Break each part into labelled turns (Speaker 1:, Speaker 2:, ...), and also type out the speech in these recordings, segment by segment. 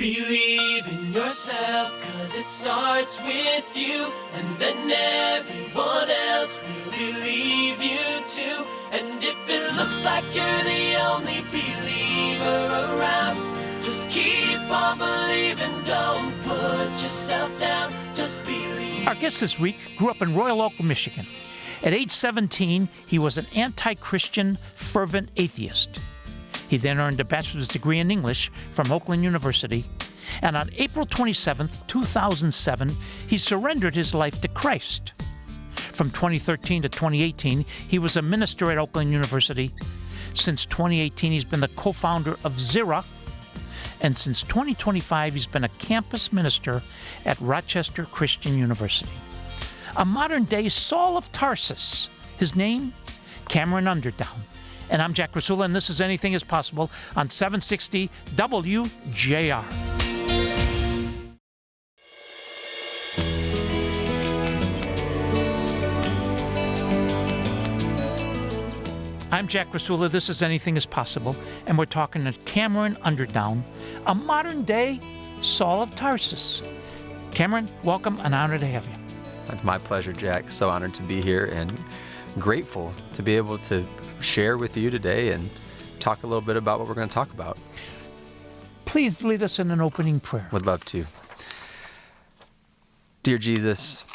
Speaker 1: Believe in yourself, 'cause it starts with you, and then everyone else will believe you too. And if it looks like you're the only believer around, just keep on believing, don't put yourself down, just believe.
Speaker 2: Our guest this week grew up in Royal Oak, Michigan. At age 17, he was an anti-Christian, fervent atheist. He then earned a bachelor's degree in English from Oakland University, and on April 27, 2007, he surrendered his life to Christ. From 2013 to 2018, he was a minister at Oakland University. Since 2018, he's been the co-founder of Zira, and since 2025, he's been a campus minister at Rochester Christian University. A modern-day Saul of Tarsus. His name, Cam Underdown. And I'm Jack Krasula, and this is Anything is Possible on 760 WJR. I'm Jack Krasula, this is Anything is Possible, and we're talking to Cameron Underdown, a modern-day Saul of Tarsus. Cameron, welcome, an honor to have you.
Speaker 3: That's my pleasure, Jack. So honored to be here and grateful to be able to share with you today and talk a little bit about what we're going to talk about.
Speaker 2: Please lead us in an opening prayer.
Speaker 3: Would love to. Dear Jesus,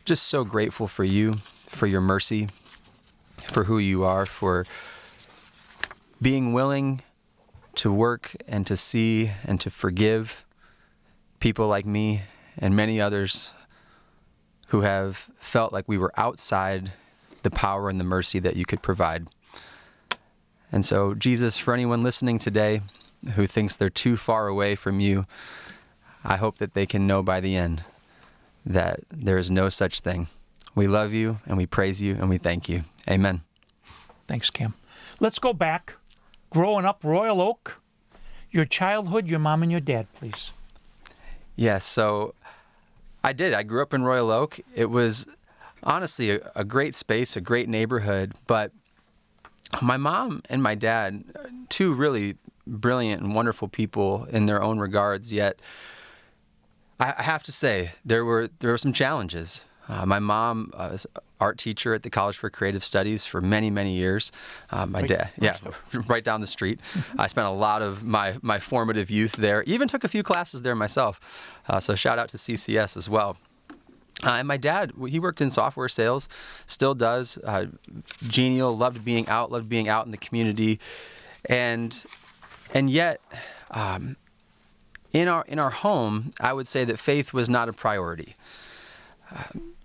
Speaker 3: just so grateful for you, for your mercy, for who you are, for being willing to work and to see and to forgive people like me and many others who have felt like we were outside the power and the mercy that you could provide. And so, Jesus, for anyone listening today who thinks they're too far away from you, I hope that they can know by the end that there is no such thing. We love you, and we praise you, and we thank you. Amen.
Speaker 2: Thanks, Cam. Let's go back. Growing up, Royal Oak, your childhood, your mom and your dad, please.
Speaker 3: Yes, so I did. I grew up in Royal Oak. It was honestly a great space, a great neighborhood, but my mom and my dad, two really brilliant and wonderful people in their own regards, yet I have to say there were some challenges. My mom was an art teacher at the College for Creative Studies for many, many years. My dad, right down the street. I spent a lot of my formative youth there. Even took a few classes there myself. So shout out to CCS as well. And my dad, he worked in software sales, still does. Genial, loved being out in the community, and yet, in our home, I would say that faith was not a priority.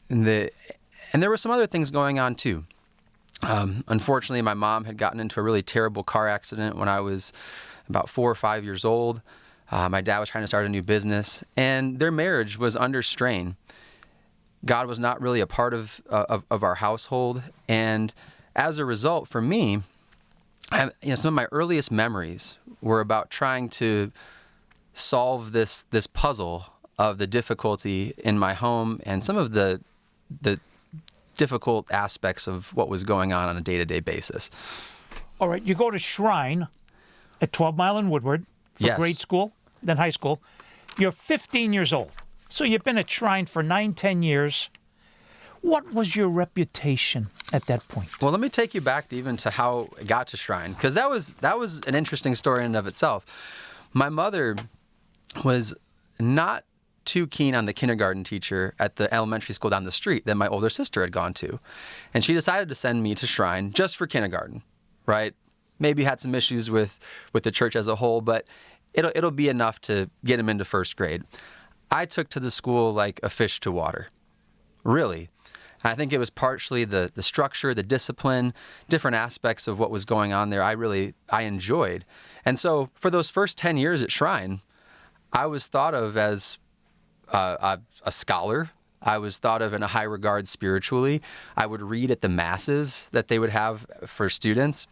Speaker 3: And there were some other things going on too. Unfortunately, my mom had gotten into a really terrible car accident when I was about 4 or 5 years old. My dad was trying to start a new business, and their marriage was under strain. God was not really a part of our household, and as a result, for me, some of my earliest memories were about trying to solve this puzzle of the difficulty in my home and some of the difficult aspects of what was going on a day-to-day basis.
Speaker 2: All right, you go to Shrine at 12 Mile and Woodward for
Speaker 3: Yes.
Speaker 2: grade school, then high school. You're 15 years old. So you've been at Shrine for 9-10 years. What was your reputation at that point?
Speaker 3: Well, let me take you back even to how I got to Shrine, because that was an interesting story in and of itself. My mother was not too keen on the kindergarten teacher at the elementary school down the street that my older sister had gone to. And she decided to send me to Shrine just for kindergarten, right? Maybe had some issues with the church as a whole, but it'll be enough to get him into first grade. I took to the school like a fish to water, really. I think it was partially the structure, the discipline, different aspects of what was going on there I enjoyed. And so for those first 10 years at Shrine, I was thought of as a scholar. I was thought of in a high regard spiritually. I would read at the masses that they would have for students,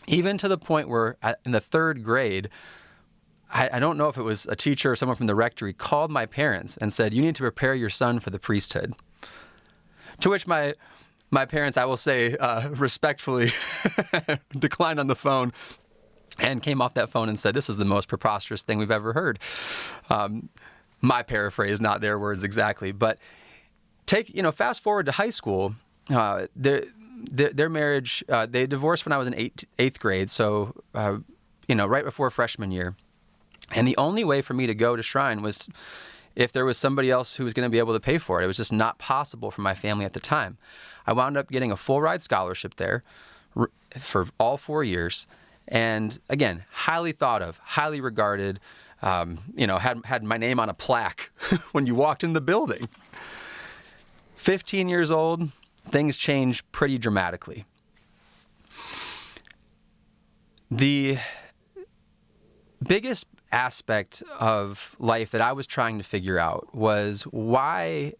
Speaker 3: even to the point where in the third grade, I don't know if it was a teacher or someone from the rectory, called my parents and said, "You need to prepare your son for the priesthood." To which my parents, I will say respectfully, declined on the phone and came off that phone and said, "This is the most preposterous thing we've ever heard." My paraphrase, not their words exactly, but fast forward to high school. Their marriage, they divorced when I was in eighth grade, so right before freshman year. And the only way for me to go to Shrine was if there was somebody else who was going to be able to pay for it. It was just not possible for my family at the time. I wound up getting a full ride scholarship there for all 4 years. And again, highly thought of, highly regarded, had my name on a plaque when you walked in the building. 15 years old, things changed pretty dramatically. The biggest aspect of life that I was trying to figure out was, why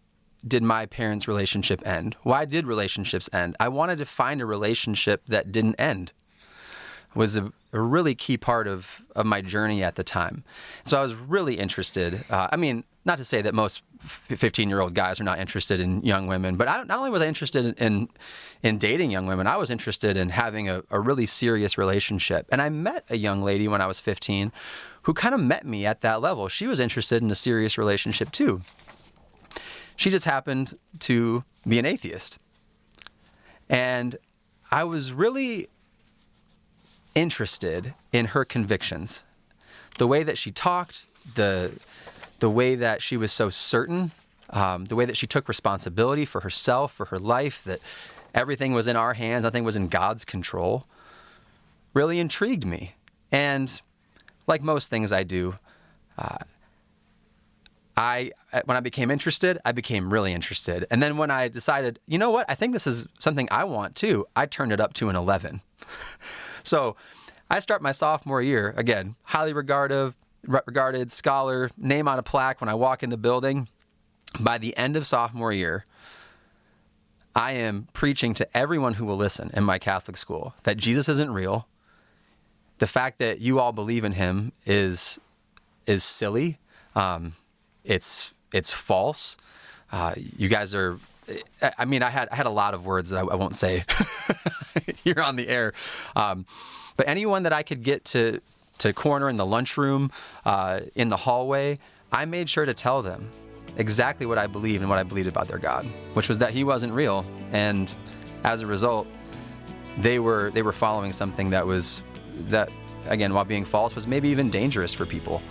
Speaker 3: did my parents' relationship end? Why did relationships end? I wanted to find a relationship that didn't end. It was a really key part of my journey at the time. So I was really interested. Not to say that most 15-year-old guys are not interested in young women, but not only was I interested in dating young women, I was interested in having a really serious relationship. And I met a young lady when I was 15 who kind of met me at that level. She was interested in a serious relationship too. She just happened to be an atheist. And I was really interested in her convictions. The way that she talked, the way that she was so certain, the way that she took responsibility for herself, for her life, that everything was in our hands, nothing was in God's control, really intrigued me. And like most things I do, when I became interested, I became really interested. And then when I decided, you know what, I think this is something I want too, I turned it up to an 11. So I start my sophomore year, again, highly regarded scholar, name on a plaque when I walk in the building. By the end of sophomore year, I am preaching to everyone who will listen in my Catholic school that Jesus isn't real. The fact that you all believe in him is silly. It's false. You guys are. I had a lot of words that I won't say here on the air. But anyone that I could get to corner in the lunchroom, in the hallway, I made sure to tell them exactly what I believed and what I believed about their God, which was that he wasn't real. And as a result, they were following something that, again, while being false, was maybe even dangerous for people.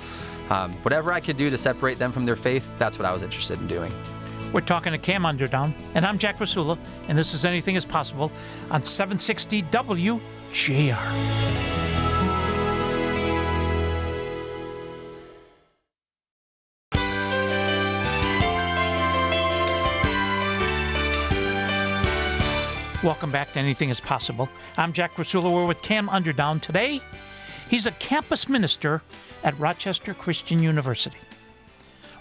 Speaker 3: Whatever I could do to separate them from their faith, that's what I was interested in doing.
Speaker 2: We're talking to Cam Underdown, and I'm Jack Krasula, and this is Anything is Possible on 760 WJR. Welcome back to Anything is Possible. I'm Jack Krasula. We're with Cam Underdown today. He's a campus minister at Rochester Christian University.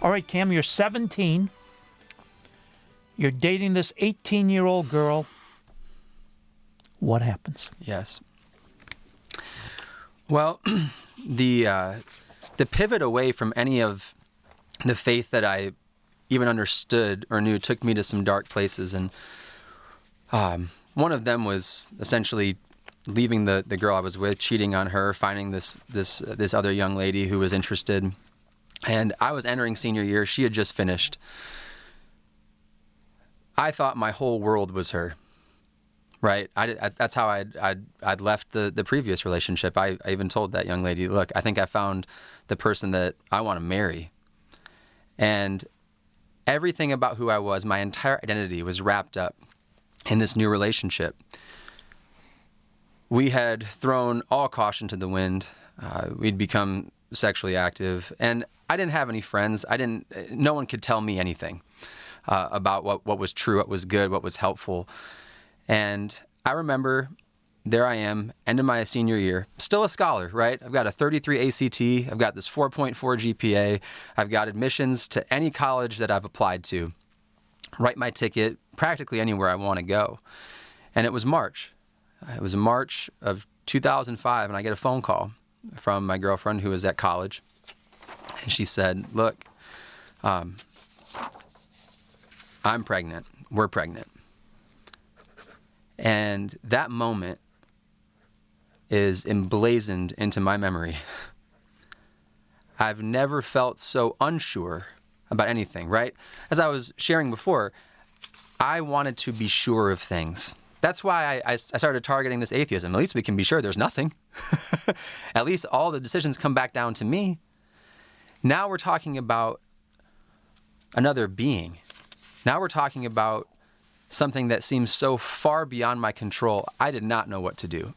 Speaker 2: All right, Cam, you're 17. You're dating this 18-year-old girl. What happens?
Speaker 3: Yes. Well, the pivot away from any of the faith that I even understood or knew took me to some dark places, and one of them was essentially leaving the girl I was with, cheating on her, finding this other young lady who was interested. And I was entering senior year. She had just finished. I thought my whole world was her, right? That's how I'd left the previous relationship. I even told that young lady, look, I think I found the person that I want to marry. And everything about who I was, my entire identity was wrapped up in this new relationship. We had thrown all caution to the wind. We'd become sexually active, and I didn't have any friends. No one could tell me anything about what was true, what was good, what was helpful. And I remember there I am, end of my senior year, still a scholar, right? I've got a 33 ACT. I've got this 4.4 GPA. I've got admissions to any college that I've applied to. Write my ticket practically anywhere I want to go. And it was March. It was March of 2005, and I get a phone call from my girlfriend who was at college. And she said, look, I'm pregnant. We're pregnant. And that moment, is emblazoned into my memory. I've never felt so unsure about anything, right? As I was sharing before, I wanted to be sure of things. That's why I started targeting this atheism. At least we can be sure there's nothing. At least all the decisions come back down to me. Now we're talking about another being. Now we're talking about something that seems so far beyond my control. I did not know what to do.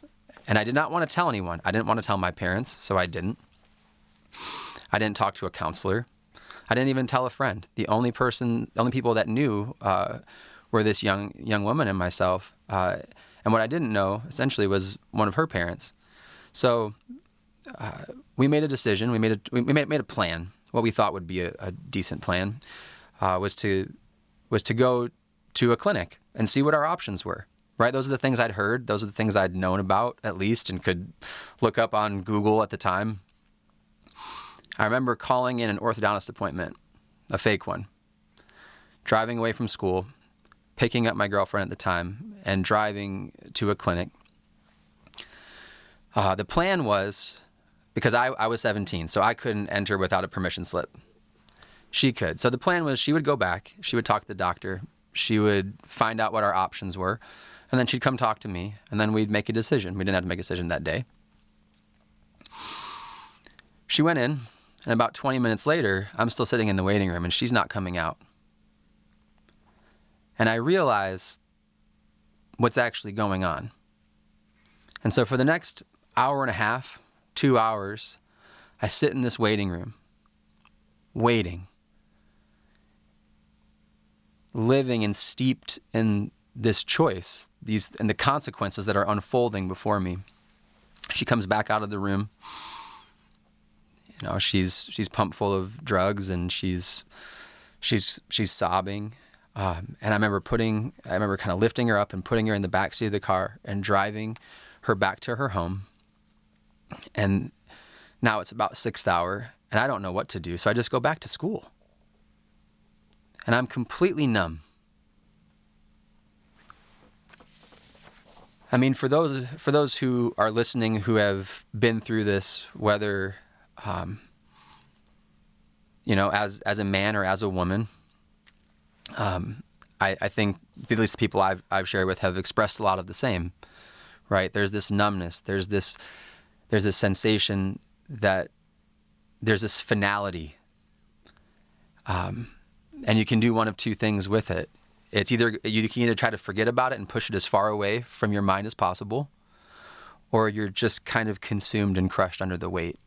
Speaker 3: And I did not want to tell anyone. I didn't want to tell my parents, so I didn't. I didn't talk to a counselor. I didn't even tell a friend. The only people that knew were this young woman and myself. And what I didn't know, essentially, was one of her parents. So we made a decision. We made a plan. What we thought would be a decent plan was to go to a clinic and see what our options were. Right? Those are the things I'd heard. Those are the things I'd known about, at least, and could look up on Google at the time. I remember calling in an orthodontist appointment, a fake one, driving away from school, picking up my girlfriend at the time, and driving to a clinic. The plan was, because I was 17, so I couldn't enter without a permission slip. She could. So the plan was she would go back, she would talk to the doctor, she would find out what our options were, and then she'd come talk to me, and then we'd make a decision. We didn't have to make a decision that day. She went in, and about 20 minutes later, I'm still sitting in the waiting room, and she's not coming out. And I realized what's actually going on. And so for the next hour and a half, 2 hours, I sit in this waiting room, waiting, living and steeped in this choice, and the consequences that are unfolding before me. She comes back out of the room. You know, she's pumped full of drugs, and she's sobbing. And I remember kind of lifting her up and putting her in the backseat of the car and driving her back to her home. And now it's about 6th hour, and I don't know what to do, so I just go back to school. And I'm completely numb. I mean, for those who are listening who have been through this, whether as a man or as a woman, I think at least the people I've shared with have expressed a lot of the same, right? There's this numbness. There's this sensation that there's this finality, and you can do one of two things with it. It's you can either try to forget about it and push it as far away from your mind as possible, or you're just kind of consumed and crushed under the weight.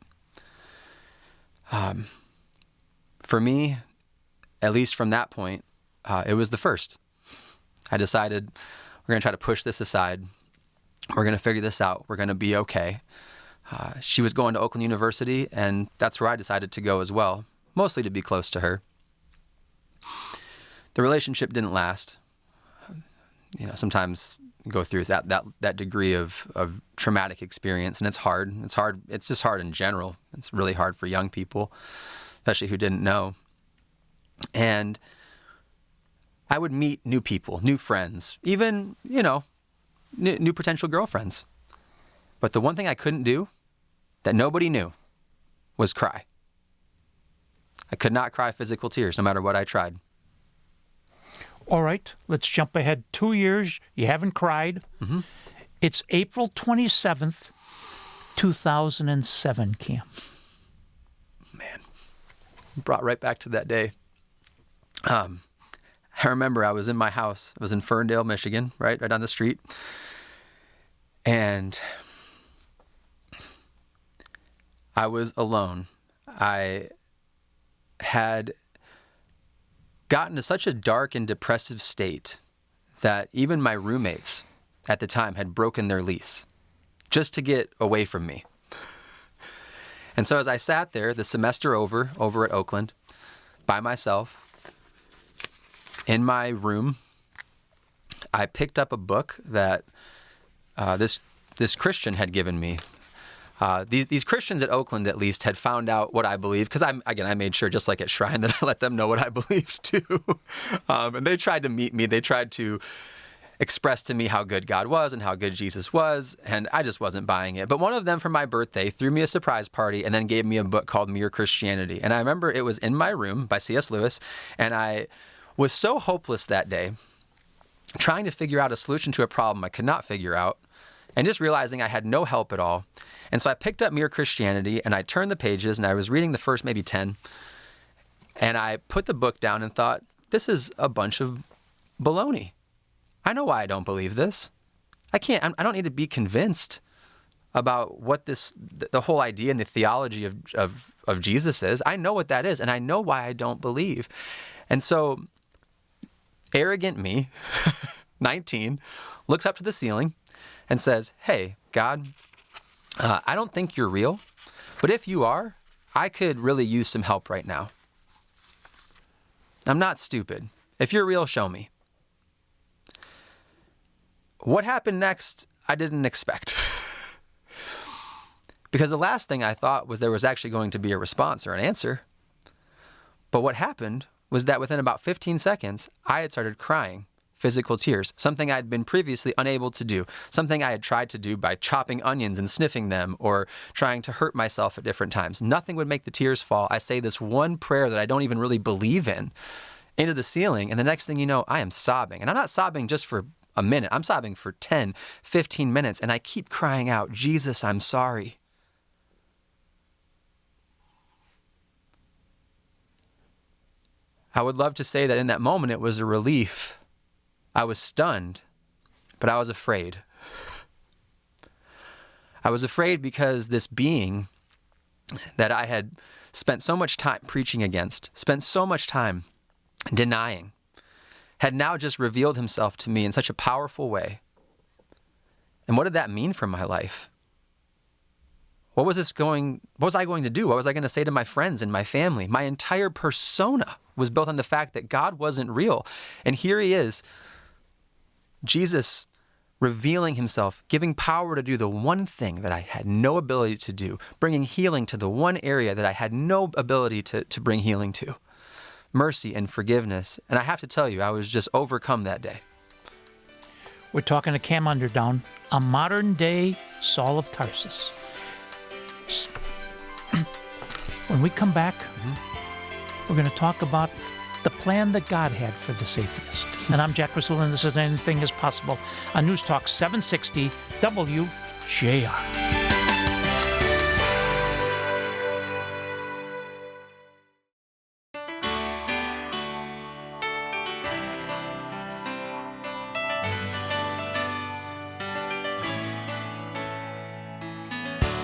Speaker 3: For me, at least from that point, it was the first. I decided we're going to try to push this aside. We're going to figure this out. We're going to be okay. She was going to Oakland University, and that's where I decided to go as well, mostly to be close to her. The relationship didn't last. Sometimes you go through that degree of traumatic experience, and it's hard. It's just hard in general. It's really hard for young people, especially who didn't know. And I would meet new people, new friends, even, new potential girlfriends. But the one thing I couldn't do that nobody knew was cry. I could not cry physical tears no matter what I tried.
Speaker 2: All right, let's jump ahead 2 years. You haven't cried. Mm-hmm. It's April 27th, 2007, Cam.
Speaker 3: Man, brought right back to that day. I remember I was in my house. I was in Ferndale, Michigan, right down the street. And I was alone. I had gotten to such a dark and depressive state that even my roommates at the time had broken their lease just to get away from me. And so as I sat there, the semester over at Oakland, by myself, in my room, I picked up a book that this Christian had given me. These Christians at Oakland, at least, had found out what I believed, because I made sure, just like at Shrine, that I let them know what I believed too. And they tried to meet me. They tried to expressed to me how good God was and how good Jesus was, and I just wasn't buying it. But one of them for my birthday threw me a surprise party and then gave me a book called Mere Christianity. And I remember it was in my room by C.S. Lewis, and I was so hopeless that day, trying to figure out a solution to a problem I could not figure out, and just realizing I had no help at all. And so I picked up Mere Christianity, and I turned the pages, and I was reading the first maybe 10, and I put the book down and thought, this is a bunch of baloney. I know why I don't believe this. I don't need to be convinced about what the whole idea and the theology of Jesus is. I know what that is, and I know why I don't believe. And so, arrogant me, 19, looks up to the ceiling and says, hey, God, I don't think you're real, but if you are, I could really use some help right now. I'm not stupid. If you're real, show me. What happened next, I didn't expect. Because the last thing I thought was there was actually going to be a response or an answer. But what happened was that within about 15 seconds, I had started crying, physical tears, something I'd been previously unable to do, something I had tried to do by chopping onions and sniffing them or trying to hurt myself at different times. Nothing would make the tears fall. I say this one prayer that I don't even really believe in into the ceiling, and the next thing you know, I am sobbing. And I'm not sobbing just for a minute. I'm sobbing for 10, 15 minutes, and I keep crying out, Jesus, I'm sorry. I would love to say that in that moment it was a relief. I was stunned, but I was afraid. I was afraid because this being that I had spent so much time preaching against, spent so much time denying, had now just revealed himself to me in such a powerful way. And what did that mean for my life? What was I going to do? What was I going to say to my friends and my family? My entire persona was built on the fact that God wasn't real. And here he is, Jesus revealing himself, giving power to do the one thing that I had no ability to do, bringing healing to the one area that I had no ability to bring healing to. Mercy and forgiveness. And I have to tell you, I was just overcome that day.
Speaker 2: We're talking to Cam Underdown, a modern-day Saul of Tarsus. When we come back, we're going to talk about the plan that God had for this atheist. And I'm Jack Krasula, and this is Anything is Possible on News Talk 760 WJR.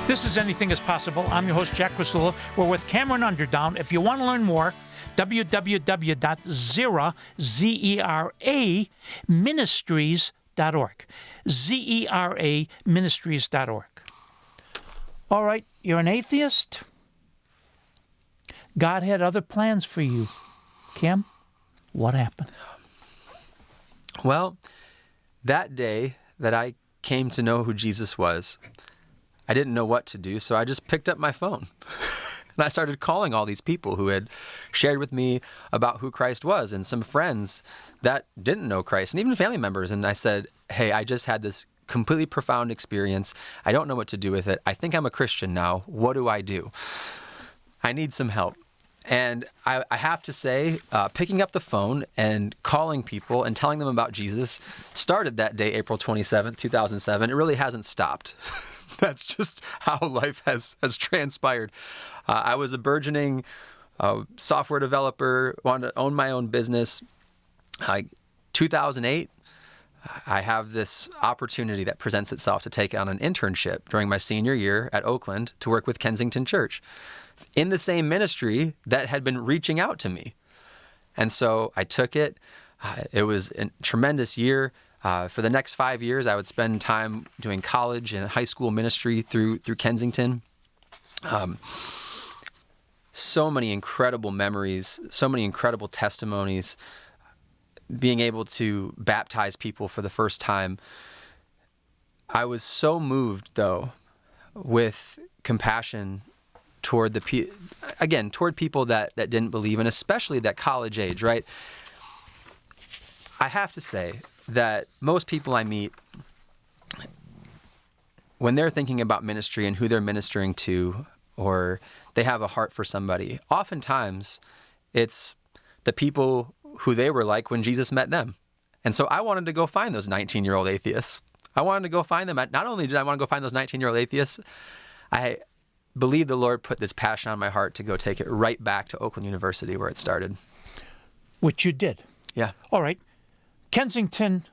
Speaker 2: This is Anything is Possible. I'm your host, Jack Krasula. We're with Cameron Underdown. If you want to learn more, www.zeraministries.org. zeraministries.org. All right, you're an atheist. God had other plans for you. Cam, what happened?
Speaker 3: Well, that day that I came to know who Jesus was, I didn't know what to do, so I just picked up my phone. And I started calling all these people who had shared with me about who Christ was, and some friends that didn't know Christ, and even family members. And I said, hey, I just had this completely profound experience. I don't know what to do with it. I think I'm a Christian now. What do I do? I need some help. And I have to say, picking up the phone and calling people and telling them about Jesus started that day, April 27th, 2007. It really hasn't stopped. That's just how life has transpired. I was a burgeoning software developer, wanted to own my own business. 2008, I have this opportunity that presents itself to take on an internship during my senior year at Oakland to work with Kensington Church in the same ministry that had been reaching out to me. And so I took it. It was a tremendous year. For the next 5 years, I would spend time doing college and high school ministry through Kensington. So many incredible memories, so many incredible testimonies, being able to baptize people for the first time. I was so moved, though, with compassion toward toward people that didn't believe, and especially that college age, right? I have to say, that most people I meet, when they're thinking about ministry and who they're ministering to, or they have a heart for somebody, oftentimes it's the people who they were like when Jesus met them. And so I wanted to go find those 19-year-old atheists. I wanted to go find them. Not only did I want to go find those 19-year-old atheists, I believe the Lord put this passion on my heart to go take it right back to Oakland University where it started.
Speaker 2: Which you did.
Speaker 3: Yeah.
Speaker 2: All right. Kensington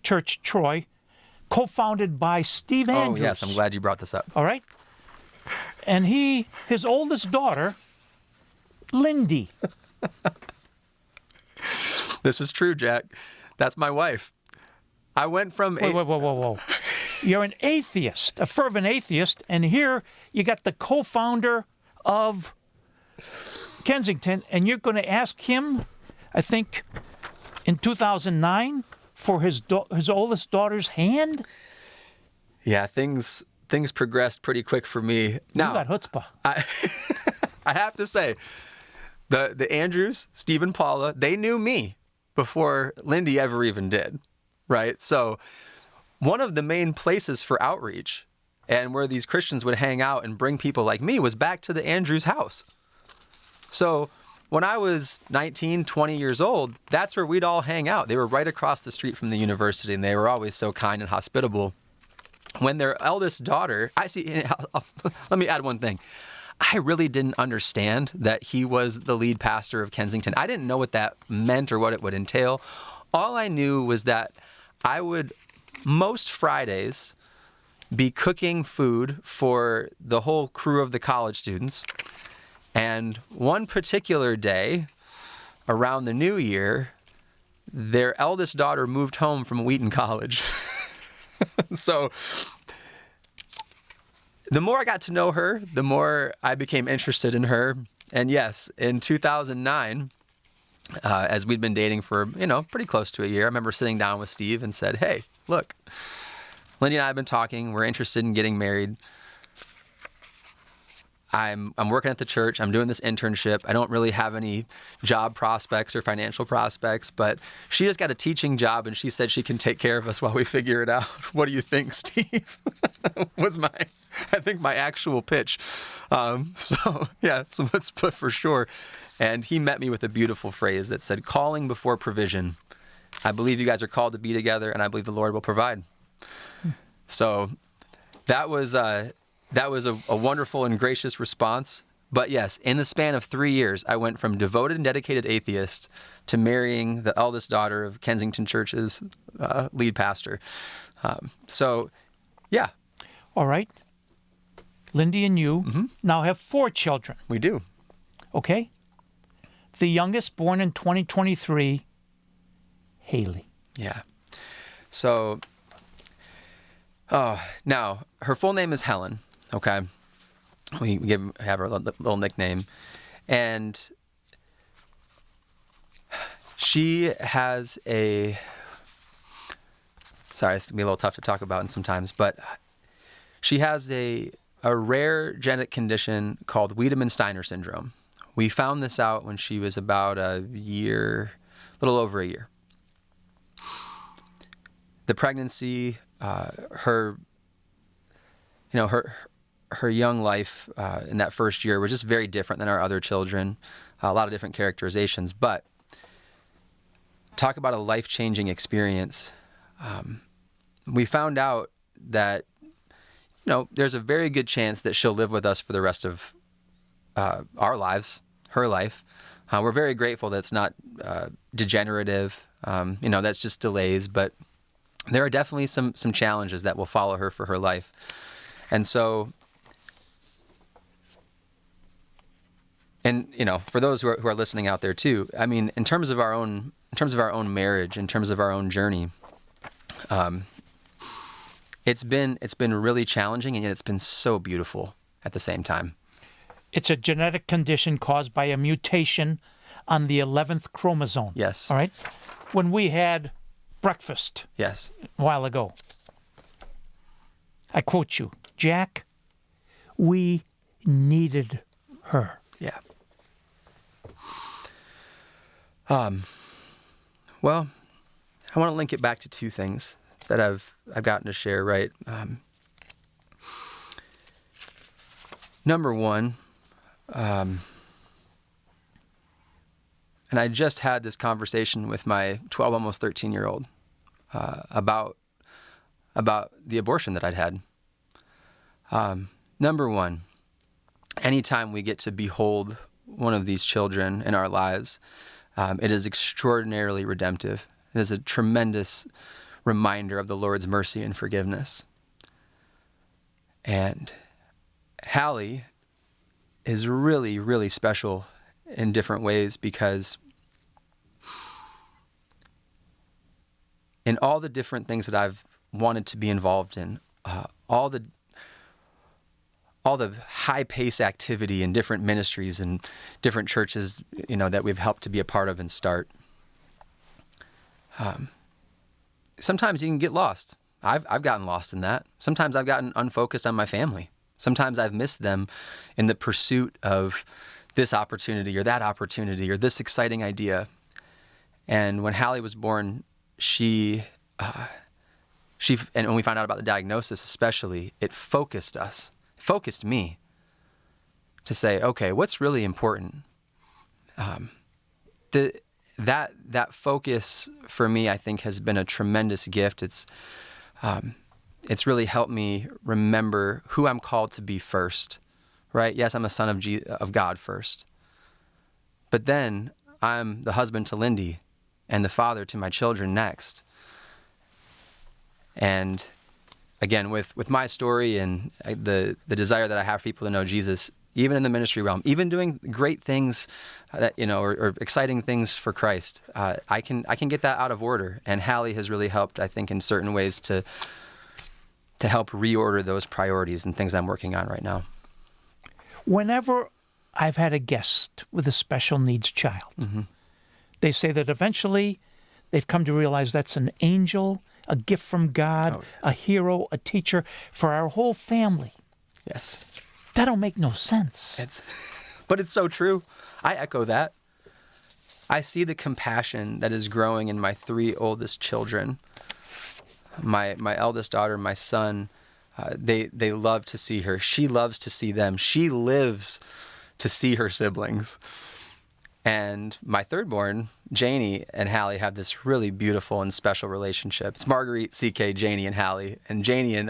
Speaker 2: Church, Troy, co-founded by Steve Andrews.
Speaker 3: Oh, yes. I'm glad you brought this up.
Speaker 2: All right. And his oldest daughter, Lindy.
Speaker 3: This is true, Jack. That's my wife. I went from...
Speaker 2: Whoa. You're an atheist, a fervent atheist, and here you got the co-founder of Kensington, and you're going to ask him, I think, in 2009, for his oldest daughter's hand?
Speaker 3: Yeah, things progressed pretty quick for me. Now,
Speaker 2: You got chutzpah.
Speaker 3: I have to say, the Andrews, Steve and Paula, they knew me before Lindy ever even did, right? So one of the main places for outreach and where these Christians would hang out and bring people like me was back to the Andrews house. So when I was 19, 20 years old, that's where we'd all hang out. They were right across the street from the university, and they were always so kind and hospitable. When their eldest daughter, let me add one thing. I really didn't understand that he was the lead pastor of Kensington. I didn't know what that meant or what it would entail. All I knew was that I would, most Fridays, be cooking food for the whole crew of the college students. And one particular day, around the new year, their eldest daughter moved home from Wheaton College. So the more I got to know her, the more I became interested in her. And yes, in 2009, as we'd been dating for, pretty close to a year, I remember sitting down with Steve and said, hey, look, Lindy and I have been talking. We're interested in getting married. I'm working at the church. I'm doing this internship. I don't really have any job prospects or financial prospects, but she just got a teaching job, and she said she can take care of us while we figure it out. What do you think, Steve? Was I think my actual pitch. So let's put for sure. And he met me with a beautiful phrase that said, calling before provision. I believe you guys are called to be together, and I believe the Lord will provide. So that was a wonderful and gracious response. But yes, in the span of 3 years, I went from devoted and dedicated atheist to marrying the eldest daughter of Kensington Church's lead pastor. Yeah.
Speaker 2: All right. Lindy and you now have 4 children.
Speaker 3: We do.
Speaker 2: Okay? The youngest, born in 2023, Haley.
Speaker 3: Yeah. So, now, her full name is Helen. Okay, we have her little nickname, and she has sorry, it's gonna be a little tough to talk about sometimes, but she has a rare genetic condition called Wiedemann-Steiner syndrome. We found this out when she was about a little over a year. The pregnancy, her young life in that first year was just very different than our other children. A lot of different characterizations, but talk about a life-changing experience. We found out that, there's a very good chance that she'll live with us for the rest of our lives, her life. We're very grateful that it's not degenerative. That's just delays, but there are definitely some challenges that will follow her for her life. And so, for those who are listening out there too, I mean, in terms of our own marriage, in terms of our own journey, it's been really challenging, and yet it's been so beautiful at the same time.
Speaker 2: It's a genetic condition caused by a mutation on the 11th chromosome.
Speaker 3: Yes.
Speaker 2: All right? When we had breakfast
Speaker 3: yes,
Speaker 2: a while ago, I quote you, Jack, we needed her.
Speaker 3: Yeah. Well, I want to link it back to two things that I've gotten to share, right? Number one, and I just had this conversation with my 12, almost 13-year-old about the abortion that I'd had. Number one, anytime we get to behold one of these children in our lives, it is extraordinarily redemptive. It is a tremendous reminder of the Lord's mercy and forgiveness. And Hallie is really, really special in different ways because in all the different things that I've wanted to be involved in, all the high-pace activity in different ministries and different churches, that we've helped to be a part of and start. Sometimes you can get lost. I've gotten lost in that. Sometimes I've gotten unfocused on my family. Sometimes I've missed them in the pursuit of this opportunity or that opportunity or this exciting idea. And when Hallie was born, she and when we found out about the diagnosis especially, it focused us. It focused me to say, okay, what's really important? That focus for me, I think, has been a tremendous gift. It's really helped me remember who I'm called to be first, right? Yes, I'm a son of God first. But then I'm the husband to Lindy and the father to my children next. And again, with my story and the desire that I have for people to know Jesus, even in the ministry realm, even doing great things that, or exciting things for Christ, I can get that out of order. And Hallie has really helped, I think, in certain ways to help reorder those priorities and things I'm working on right now.
Speaker 2: Whenever I've had a guest with a special needs child, they say that eventually they've come to realize that's an angel, a gift from God, a hero, a teacher for our whole family.
Speaker 3: Yes.
Speaker 2: That don't make no sense.
Speaker 3: But it's so true. I echo that. I see the compassion that is growing in my 3 oldest children. My eldest daughter, my son, they love to see her. She loves to see them. She lives to see her siblings. And my third-born, Janie, and Hallie have this really beautiful and special relationship. It's Marguerite, CK, Janie, and Hallie. And Janie and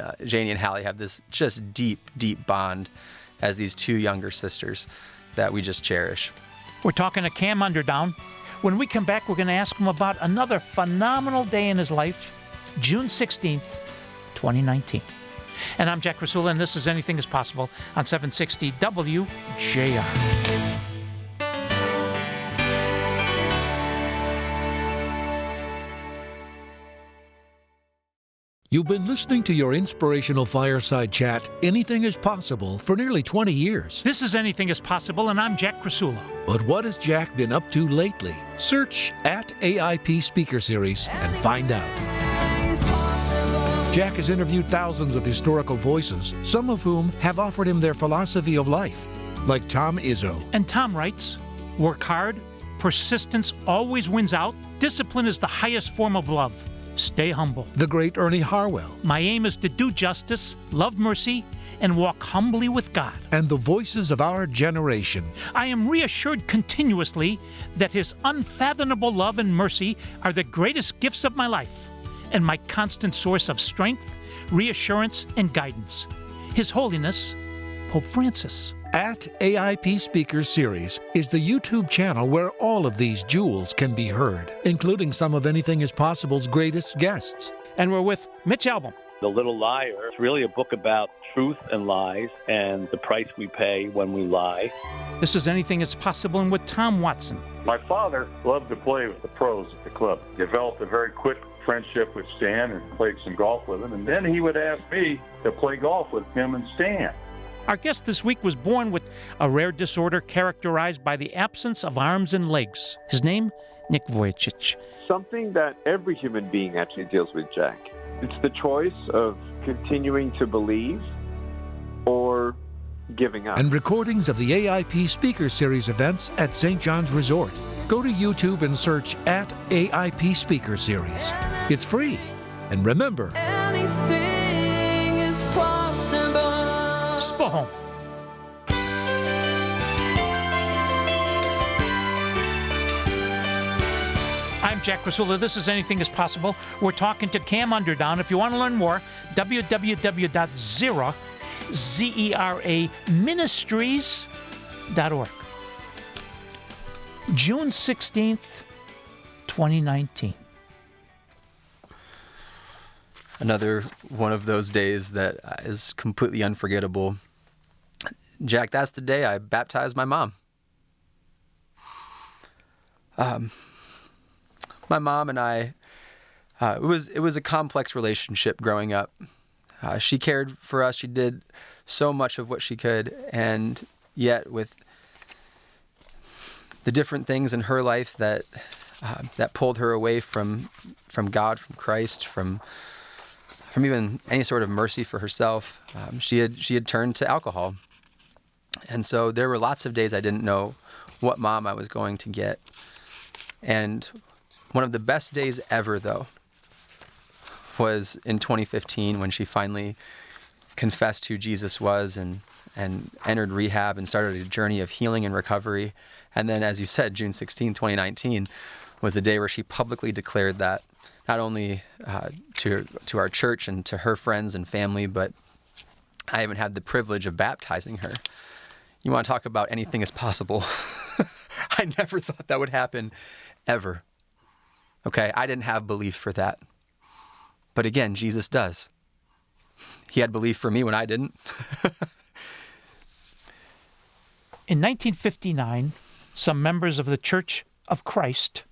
Speaker 3: Hallie have this just deep, deep bond as these 2 younger sisters that we just cherish.
Speaker 2: We're talking to Cam Underdown. When we come back, we're going to ask him about another phenomenal day in his life, June 16th, 2019. And I'm Jack Krasula, and this is Anything is Possible on 760 WJR.
Speaker 4: You've been listening to your inspirational fireside chat, Anything is Possible, for nearly 20 years.
Speaker 2: This is Anything is Possible, and I'm Jack Krasula.
Speaker 4: But what has Jack been up to lately? Search @AIP Speaker Series and find out. Jack has interviewed thousands of historical voices, some of whom have offered him their philosophy of life, like Tom Izzo.
Speaker 2: And Tom writes, work hard, persistence always wins out, discipline is the highest form of love. Stay humble.
Speaker 4: The great Ernie Harwell.
Speaker 2: My aim is to do justice, love mercy, and walk humbly with God.
Speaker 4: And the voices of our generation.
Speaker 2: I am reassured continuously that His unfathomable love and mercy are the greatest gifts of my life and my constant source of strength, reassurance, and guidance. His Holiness, Pope Francis.
Speaker 4: @AIP Speaker Series is the YouTube channel where all of these jewels can be heard, including some of Anything is Possible's greatest guests.
Speaker 2: And we're with Mitch Albom.
Speaker 5: The Little Liar. It's really a book about truth and lies and the price we pay when we lie.
Speaker 2: This is Anything is Possible, and with Tom Watson.
Speaker 6: My father loved to play with the pros at the club. Developed a very quick friendship with Stan and played some golf with him. And then he would ask me to play golf with him and Stan.
Speaker 2: Our guest this week was born with a rare disorder characterized by the absence of arms and legs. His name, Nick Vujicic.
Speaker 7: Something that every human being actually deals with, Jack. It's the choice of continuing to believe or giving up.
Speaker 4: And recordings of the AIP Speaker Series events at St. John's Resort. Go to YouTube and search @AIP Speaker Series. It's free. And remember,
Speaker 1: Anything is possible.
Speaker 2: Spohom. I'm Jack Krasula. This is Anything is Possible. We're talking to Cam Underdown. If you want to learn more, www.zera, Z-E-R-A, ministries.org. June 16th, 2019.
Speaker 3: Another one of those days that is completely unforgettable. Jack, that's the day I baptized my mom. My mom and I, it was a complex relationship growing up. She cared for us. She did so much of what she could, and yet with the different things in her life that pulled her away from God, from Christ, from even any sort of mercy for herself, she had turned to alcohol. And so there were lots of days I didn't know what mom I was going to get. And one of the best days ever, though, was in 2015 when she finally confessed who Jesus was and entered rehab and started a journey of healing and recovery. And then, as you said, June 16, 2019 was the day where she publicly declared that, not only to our church and to her friends and family, but I even had the privilege of baptizing her. You want to talk about anything is possible. I never thought that would happen, ever. Okay, I didn't have belief for that. But again, Jesus does. He had belief for me when I didn't.
Speaker 2: In 1959, some members of the Church of Christ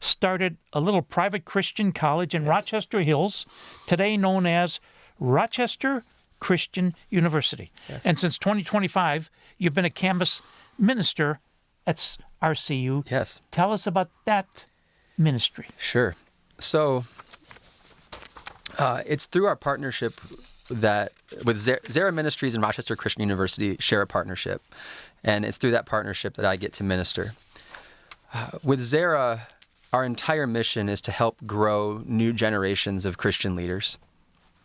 Speaker 2: started a little private Christian college in Rochester Hills, today known as Rochester Christian University.
Speaker 3: Yes.
Speaker 2: And since 2025, you've been a campus minister at RCU.
Speaker 3: Yes.
Speaker 2: Tell us about that ministry.
Speaker 3: Sure. So it's through our partnership that with Zera Ministries and Rochester Christian University share a partnership. And it's through that partnership that I get to minister. With Zera, our entire mission is to help grow new generations of Christian leaders.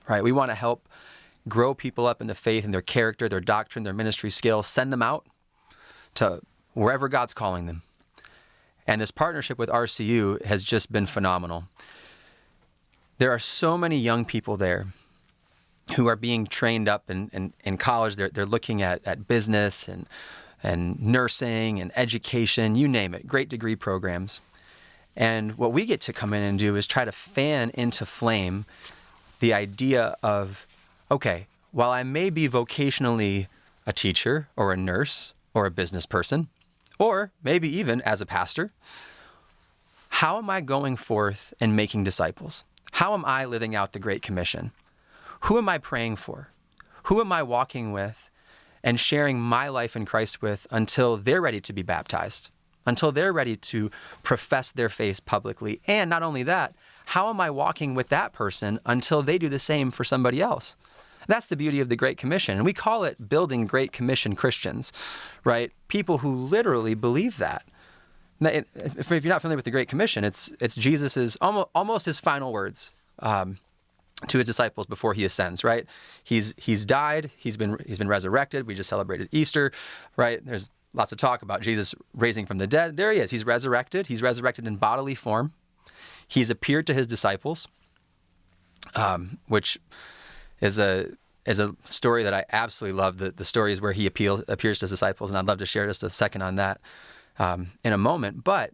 Speaker 3: Right? We want to help grow people up in the faith and their character, their doctrine, their ministry skills, send them out to wherever God's calling them. And this partnership with RCU has just been phenomenal. There are so many young people there who are being trained up in college. They're looking at business and nursing and education, you name it, great degree programs. And what we get to come in and do is try to fan into flame the idea of, okay, while I may be vocationally a teacher or a nurse or a business person, or maybe even as a pastor, how am I going forth and making disciples? How am I living out the Great Commission? Who am I praying for? Who am I walking with and sharing my life in Christ with until they're ready to be baptized, until they're ready to profess their faith publicly? And not only that, how am I walking with that person until they do the same for somebody else? That's the beauty of the Great Commission. And we call it building Great Commission Christians, right? People who literally believe that. Now, if you're not familiar with the Great Commission, it's Jesus's almost his final words to his disciples before he ascends, right? He's died, he's been resurrected. We just celebrated Easter, right? There's lots of talk about Jesus raising from the dead. There he is. He's resurrected. He's resurrected in bodily form. He's appeared to his disciples, which is a story that I absolutely love. The stories where he appears to his disciples, and I'd love to share just a second on that in a moment. But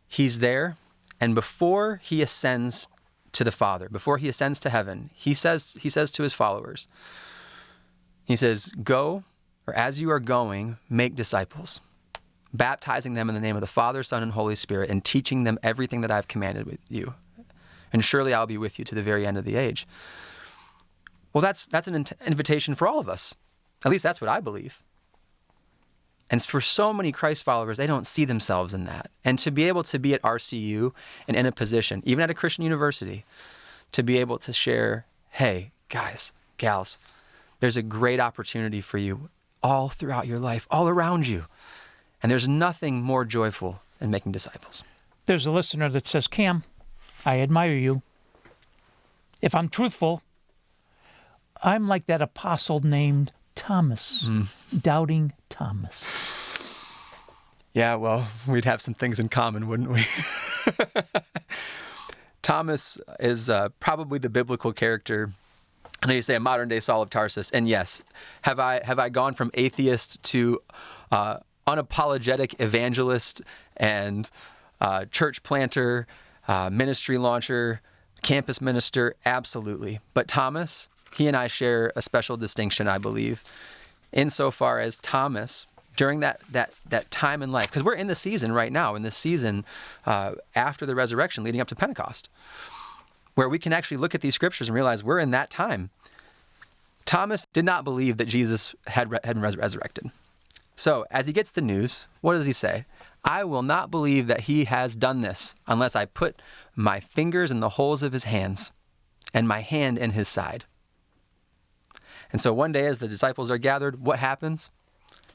Speaker 3: he's there, and before he ascends to the Father, before he ascends to heaven, he says to his followers, he says, "Go, or as you are going, make disciples, baptizing them in the name of the Father, Son, and Holy Spirit, and teaching them everything that I've commanded with you. And surely I'll be with you to the very end of the age." Well, that's an invitation for all of us. At least that's what I believe. And for so many Christ followers, they don't see themselves in that. And to be able to be at RCU and in a position, even at a Christian university, to be able to share, hey, guys, gals, there's a great opportunity for you all throughout your life, all around you. And there's nothing more joyful and making disciples.
Speaker 2: There's a listener that says, Cam, I admire you. If I'm truthful, I'm like that apostle named Thomas, doubting Thomas.
Speaker 3: Yeah, well, we'd have some things in common, wouldn't we? Thomas is probably the biblical character. I know you say a modern-day Saul of Tarsus, and yes, have I gone from atheist to unapologetic evangelist and church planter, ministry launcher, campus minister? Absolutely. But Thomas, he and I share a special distinction, I believe, insofar as Thomas, during that time in life, because we're in the season right now, in this season after the resurrection leading up to Pentecost, where we can actually look at these scriptures and realize we're in that time. Thomas did not believe that Jesus had been resurrected. So as he gets the news, what does he say? I will not believe that he has done this unless I put my fingers in the holes of his hands and my hand in his side. And so one day as the disciples are gathered, what happens?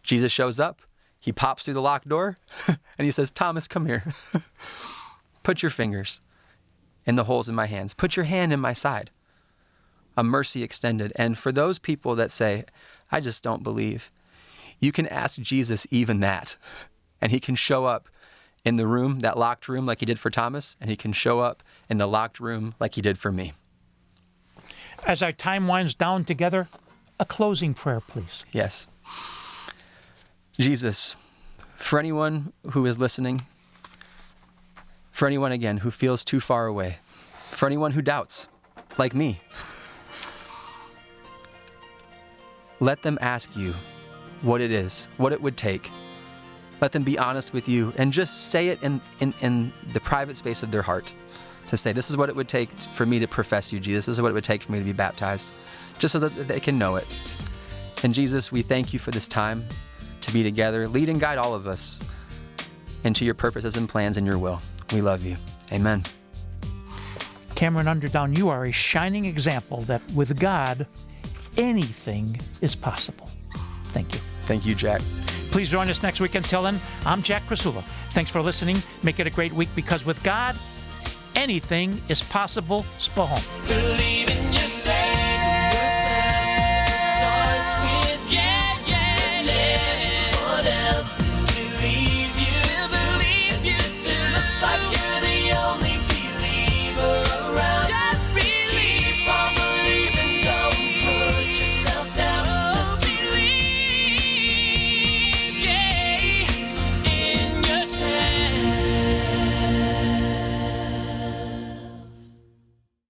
Speaker 3: Jesus shows up, he pops through the locked door, and he says, Thomas, come here. Put your fingers in the holes in my hands. Put your hand in my side. A mercy extended. And for those people that say, I just don't believe, you can ask Jesus even that. And he can show up in the room, that locked room, like he did for Thomas, and he can show up in the locked room like he did for me.
Speaker 2: As our time winds down together, a closing prayer, please.
Speaker 3: Yes. Jesus, for anyone who is listening, for anyone, again, who feels too far away, for anyone who doubts, like me, let them ask you what it is, what it would take. Let them be honest with you and just say it in the private space of their heart to say, this is what it would take for me to profess you, Jesus. This is what it would take for me to be baptized, just so that they can know it. And Jesus, we thank you for this time to be together. Lead and guide all of us into your purposes and plans and your will. We love you. Amen.
Speaker 2: Cameron Underdown, you are a shining example that with God, anything is possible. Thank you.
Speaker 3: Thank you, Jack.
Speaker 2: Please join us next week. Until then, I'm Jack Krasula. Thanks for listening. Make it a great week, because with God, anything is possible. Spahom.
Speaker 1: Believe